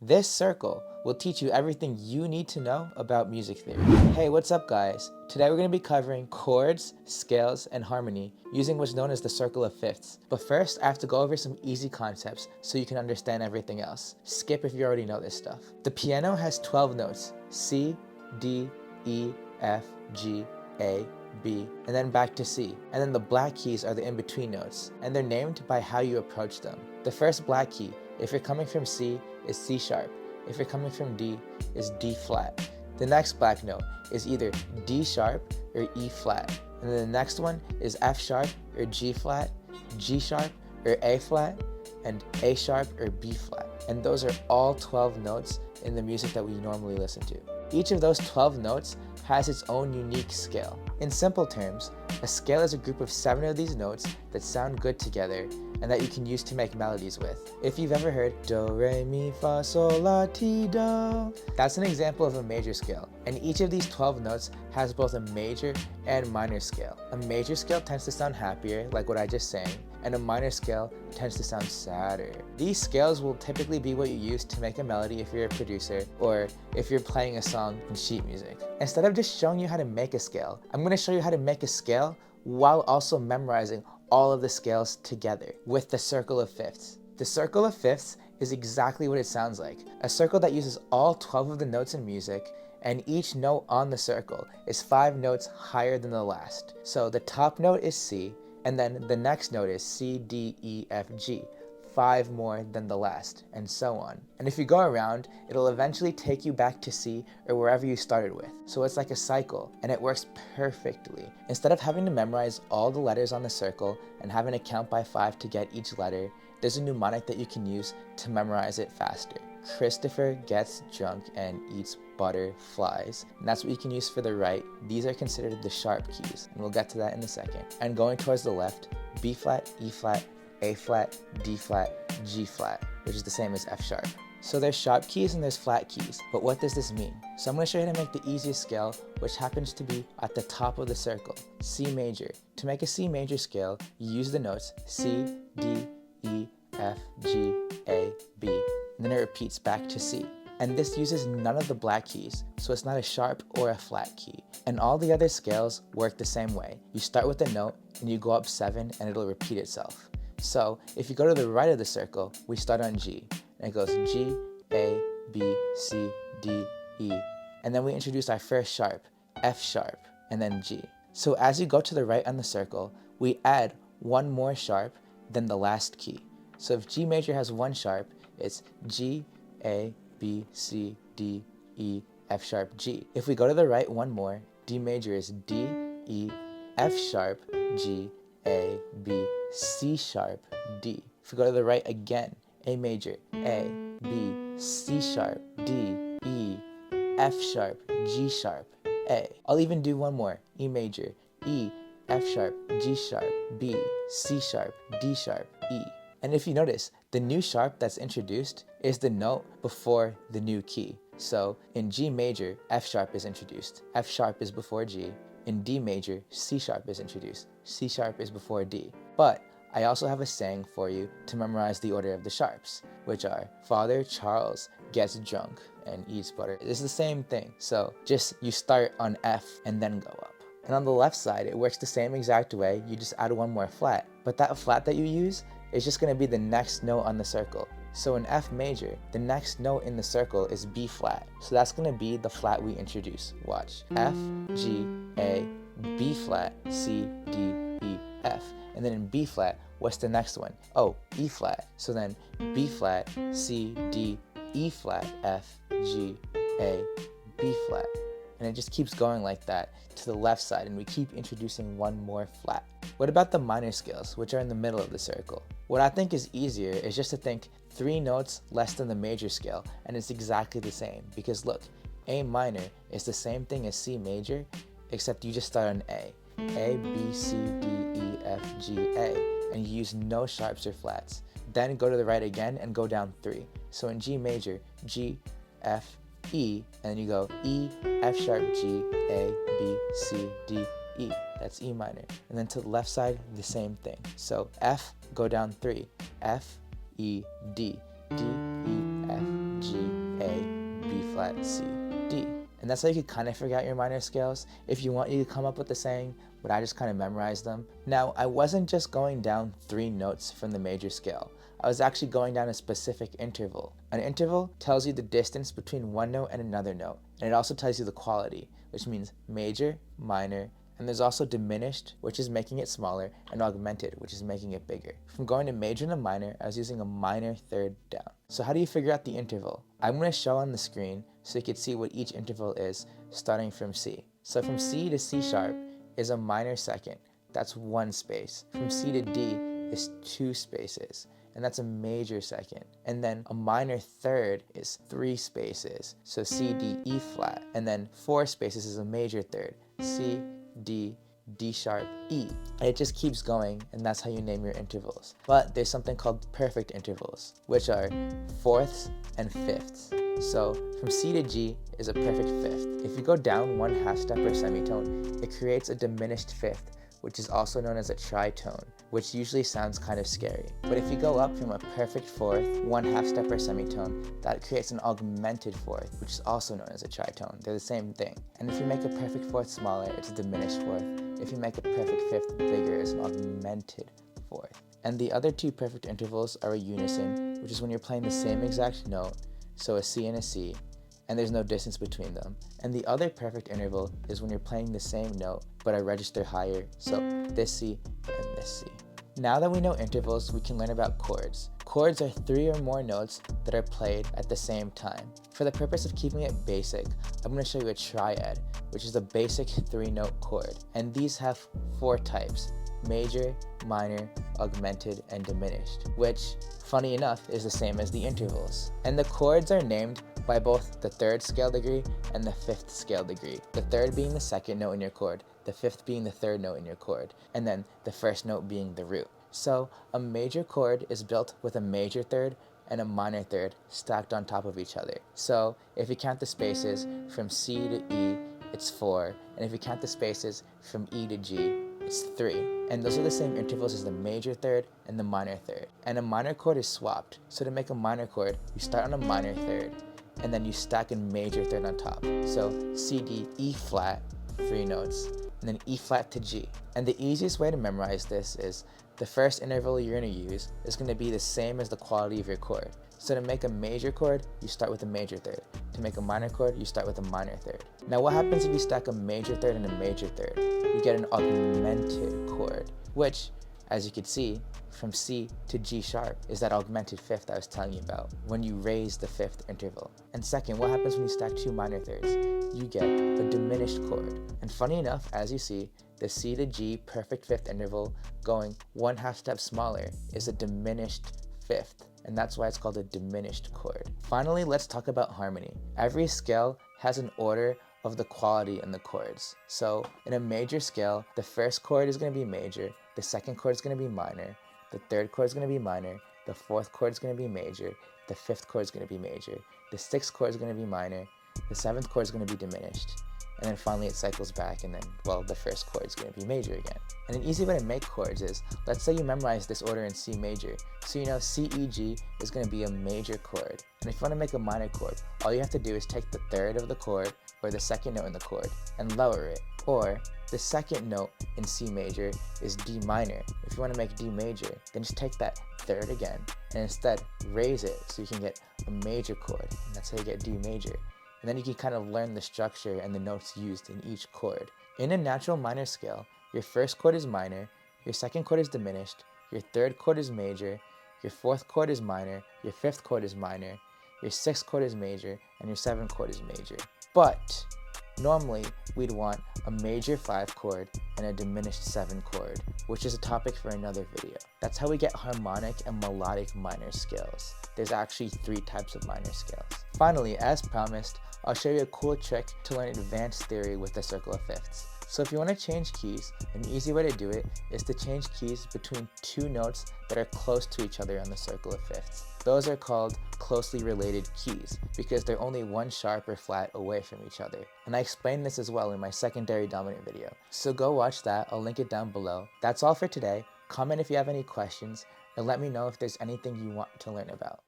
This circle will teach you everything you need to know about music theory. Hey, what's up guys? Today we're going to be covering chords, scales, and harmony using what's known as the circle of fifths. But first, I have to go over some easy concepts so you can understand everything else. Skip if you already know this stuff. The piano has 12 notes: C, D, E, F, G, A, B, and then back to C. And then the black keys are the in-between notes, and they're named by how you approach them. The first black key, if you're coming from C, is C sharp. If you're coming from D, is D flat. The next black note is either D sharp or E flat. And then the next one is F sharp or G flat, G sharp or A flat, and A sharp or B flat. And those are all 12 notes in the music that we normally listen to. Each of those 12 notes has its own unique scale. In simple terms, a scale is a group of 7 of these notes that sound good together and that you can use to make melodies with. If you've ever heard do, re, mi, fa, sol, la, ti, do, that's an example of a major scale. And each of these 12 notes has both a major and minor scale. A major scale tends to sound happier, like what I just sang, and a minor scale tends to sound sadder. These scales will typically be what you use to make a melody if you're a producer, or if you're playing a song in sheet music. Instead of just showing you how to make a scale, I'm going to show you how to make a scale while also memorizing all of the scales together with the circle of fifths. The circle of fifths is exactly what it sounds like. A circle that uses all 12 of the notes in music, and each note on the circle is 5 notes higher than the last. So the top note is C, and then the next note is C, D, E, F, G. 5 more than the last, and so on. And if you go around, it'll eventually take you back to C or wherever you started with. So it's like a cycle, and it works perfectly. Instead of having to memorize all the letters on the circle and having to count by 5 to get each letter, there's a mnemonic that you can use to memorize it faster. Christopher gets drunk and eats butterflies. And that's what you can use for the right. These are considered the sharp keys, and we'll get to that in a second. And going towards the left, B flat, E flat, A flat, D flat, G flat, which is the same as F sharp. So there's sharp keys and there's flat keys, but what does this mean? So I'm going to show you how to make the easiest scale, which happens to be at the top of the circle, C major. To make a C major scale, you use the notes C, D, E, F, G, A, B, and then it repeats back to C. And this uses none of the black keys, so it's not a sharp or a flat key. And all the other scales work the same way. You start with a note and you go up 7 and it'll repeat itself. So if you go to the right of the circle, we start on G, and it goes G, A, B, C, D, E, and then we introduce our first sharp, F sharp, and then G. So as you go to the right on the circle, we add one more sharp than the last key. So if G major has 1 sharp, it's G, A, B, C, D, E, F sharp, G. If we go to the right one more, D major is D, E, F sharp, G, A, B, C sharp, D. If we go to the right again, A major, A, B, C sharp, D, E, F sharp, G sharp, A. I'll even do one more, E major, E, F sharp, G sharp, B, C sharp, D sharp, E. And if you notice, the new sharp that's introduced is the note before the new key. So in G major, F sharp is introduced. F sharp is before G. In D major, C sharp is introduced. C sharp is before D. But I also have a saying for you to memorize the order of the sharps, which are Father Charles gets drunk and eats butter. It's the same thing. So just you start on F and then go up. And on the left side, it works the same exact way. You just add one more flat. But that flat that you use is just going to be the next note on the circle. So in F major, the next note in the circle is B flat. So that's going to be the flat we introduce. Watch. F, G, A, B flat, C, D, E, F. And then in B flat, what's the next one? Oh, E flat. So then B flat, C, D, E flat, F, G, A, B flat. And it just keeps going like that to the left side, and we keep introducing one more flat. What about the minor scales, which are in the middle of the circle? What I think is easier is just to think 3 notes less than the major scale, and it's exactly the same. Because look, A minor is the same thing as C major, except you just start on A. A, B, C, D, E, F, G, A, and you use no sharps or flats. Then go to the right again and go down 3. So in G major, G, F, E, and then you go E, F sharp, G, A, B, C, D, E. That's E minor. And then to the left side, the same thing. So F, go down 3. F, E, D, D, E, F, G, A, B flat, C, D. And that's how you could kind of figure out your minor scales. If you want, you could come up with the saying, but I just kind of memorized them. Now, I wasn't just going down 3 notes from the major scale. I was actually going down a specific interval. An interval tells you the distance between one note and another note, and it also tells you the quality, which means major, minor, and there's also diminished, which is making it smaller, and augmented, which is making it bigger. From going to major to minor, I was using a minor third down. So how do you figure out the interval? I'm going to show on the screen so you can see what each interval is, starting from C. So from C to C sharp is a minor second. That's 1 space. From C to D is 2 spaces, and that's a major second. And then a minor third is 3 spaces. So C, D, E flat. And then 4 spaces is a major third. C, D, D sharp, E. And it just keeps going, and that's how you name your intervals. But there's something called perfect intervals, which are fourths and fifths. So from C to G is a perfect fifth. If you go down 1 half step or semitone, it creates a diminished fifth, which is also known as a tritone, which usually sounds kind of scary. But if you go up from a perfect fourth, 1 half step or semitone, that creates an augmented fourth, which is also known as a tritone. They're the same thing. And if you make a perfect fourth smaller, it's a diminished fourth. If you make a perfect fifth bigger, it's an augmented fourth. And the other 2 perfect intervals are a unison, which is when you're playing the same exact note, so a C and a C, and there's no distance between them. And the other perfect interval is when you're playing the same note, but a register higher, so this C and this C. Now that we know intervals, we can learn about chords. Chords are 3 or more notes that are played at the same time. For the purpose of keeping it basic, I'm going to show you a triad, which is a basic 3-note chord. And these have 4 types: major, minor, augmented, and diminished, which, funny enough, is the same as the intervals. And the chords are named by both the 3rd scale degree and the 5th scale degree. The 3rd being the 2nd note in your chord, the 5th being the 3rd note in your chord, and then the 1st note being the root. So a major chord is built with a major third and a minor third stacked on top of each other. So if you count the spaces from C to E, it's 4, and if you count the spaces from E to G, it's 3. And those are the same intervals as the major third and the minor third. And a minor chord is swapped. So to make a minor chord, you start on a minor third, and then you stack a major third on top. So C, D, E flat, 3 notes, and then E flat to G. And the easiest way to memorize this is the first interval you're going to use is going to be the same as the quality of your chord. So to make a major chord, you start with a major third. To make a minor chord, you start with a minor third. Now what happens if you stack a major third and a major third? You get an augmented chord, which, as you can see, from C to G sharp is that augmented fifth I was telling you about, when you raise the 5th interval. And second, what happens when you stack 2 minor thirds? You get a diminished chord. And funny enough, as you see, the C to G perfect 5th interval going 1 half step smaller is a diminished 5th. And that's why it's called a diminished chord. Finally, let's talk about harmony. Every scale has an order of the quality in the chords. So in a major scale, the 1st chord is going to be major, the 2nd chord is going to be minor, the 3rd chord is going to be minor, the 4th chord is going to be major, the 5th chord is going to be major, the 6th chord is going to be minor, the 7th chord is going to be diminished, and then finally it cycles back, and then, well, the 1st chord is going to be major again. And an easy way to make chords is, let's say you memorize this order in C major, so you know C, E, G is going to be a major chord. And if you want to make a minor chord, all you have to do is take the 3rd of the chord, or the 2nd note in the chord, and lower it. Or the 2nd note in C major is D minor. If you want to make D major, then just take that 3rd again, and instead raise it so you can get a major chord, and that's how you get D major. And then you can kind of learn the structure and the notes used in each chord. In a natural minor scale, your 1st chord is minor, your 2nd chord is diminished, your 3rd chord is major, your 4th chord is minor, your 5th chord is minor, your 6th chord is major, and your 7th chord is major. But normally we'd want a major 5 chord and a diminished 7 chord, which is a topic for another video. That's how we get harmonic and melodic minor scales. There's actually 3 types of minor scales. Finally, as promised, I'll show you a cool trick to learn advanced theory with the circle of fifths. So if you want to change keys, an easy way to do it is to change keys between 2 notes that are close to each other on the circle of fifths. Those are called closely related keys because they're only 1 sharp or flat away from each other. And I explained this as well in my secondary dominant video. So go watch that, I'll link it down below. That's all for today. Comment if you have any questions, and let me know if there's anything you want to learn about.